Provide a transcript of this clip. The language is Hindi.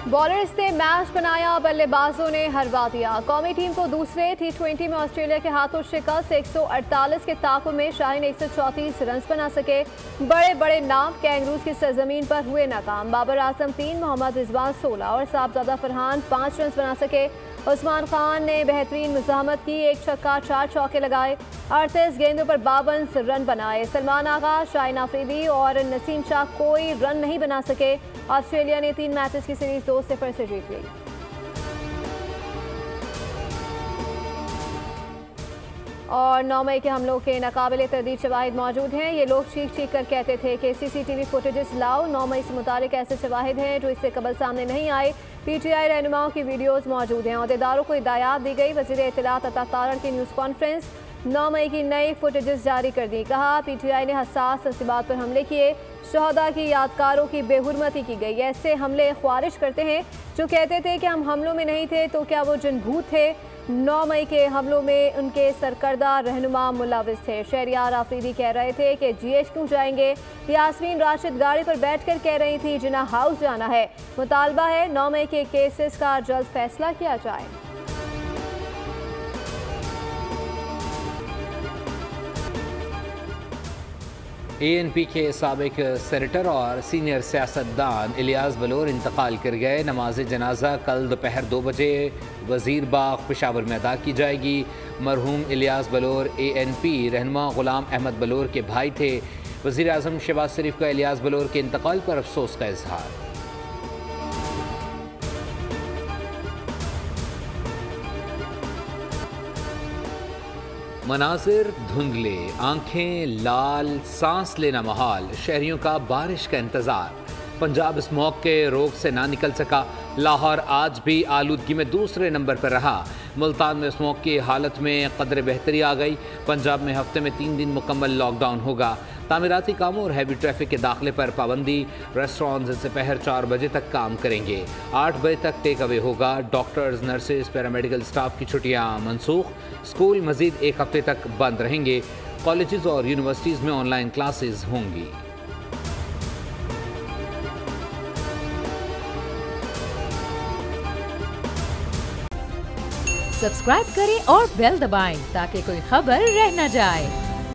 बॉलर्स ने मैच बनाया, बल्लेबाजों ने हरवा दिया। कौमी टीम को दूसरे T20 में ऑस्ट्रेलिया के हाथों शिकस्त। 148 के ताकुब में शाहीन 134 रन बना सके। बड़े बड़े नाम कैंगरूज की सरजमीन पर हुए नाकाम। बाबर आजम 3, मोहम्मद रिजवान 16 और साहबजादा फरहान 5 रन बना सके। उस्मान खान ने बेहतरीन मुज़ाहमत की, 1 छक्का 4 चौके लगाए। 38 गेंदों पर 52 रन बनाए। सलमान आगा, शाहीन आफरीदी और नसीम शाह कोई रन नहीं बना सके। ऑस्ट्रेलिया ने 3 मैचेस की सीरीज 2-0 से जीत ली। और 9 मई के हमलों के नाकाबिले तरदीद शवाहिद मौजूद हैं। ये लोग चीख चीख कर कहते थे कि CCTV फुटेजेस लाओ। 9 मई से मुतालिक ऐसे शवाहिद हैं जो इससे कबल सामने नहीं आए। PTI रहनुमाओं की वीडियोज़ मौजूद हैं। अहदेदारों को हिदायत दी गई। वज़ीर इत्तलात अता तारण की न्यूज़ कॉन्फ्रेंस। 9 मई की नई फुटेजेस जारी कर दी। कहा PTI ने हसास तंसीबात पर हमले किए। शहदा की यादगारों की बेहुरमती की गई। ऐसे हमले ख्वारिश करते हैं जो कहते थे कि हम हमलों में नहीं थे तो क्या वो जिनभूत थे। 9 मई के हमलों में उनके सरकर्दा रहनुमा मुलविस थे। शहरियार आफरीदी कह रहे थे कि GH क्यों जाएंगे। यास्मीन राशिद गाड़ी पर बैठकर कह रही थी जिना हाउस जाना है। मुतालबा है 9 मई के केसेस का जल्द फैसला किया जाए। ANP के साबिक सेनेटर और सीनियर सियासतदान इलियास बलोर इंतकाल कर गए। नमाज जनाजा कल दोपहर 2 बजे वजीर बाग पेशावर में अदा की जाएगी। मरहूम इलियास बलोर ANP रहनुमा गुलाम अहमद बलोर के भाई थे। वज़ीर आज़म शहबाज शरीफ का इलियास बलोर के इंतकाल पर अफसोस का इजहार। मनाजिर धुंधले, आंखें लाल, सांस लेना महाल। शहरियों का बारिश का इंतज़ार। पंजाब इस मौके रोग से ना निकल सका। लाहौर आज भी आलूदगी में दूसरे नंबर पर रहा। मुल्तान में इस मौके की हालत में कदर बेहतरी आ गई। पंजाब में हफ्ते में 3 दिन मुकम्मल लॉकडाउन होगा। तामीराती कामों और हैवी ट्रैफिक के दाखिले पर पाबंदी। रेस्टोरेंट्स से दोपहर 4 बजे तक काम करेंगे। 8 बजे तक टेक अवे होगा। डॉक्टर्स, नर्सेज, पैरामेडिकल स्टाफ की छुट्टियां मनसूख। स्कूल मजीद 1 हफ्ते तक बंद रहेंगे। कॉलेजेस और यूनिवर्सिटीज़ में ऑनलाइन क्लासेस होंगी। सब्सक्राइब करें और बेल दबाएं ताकि कोई खबर रह न जाए।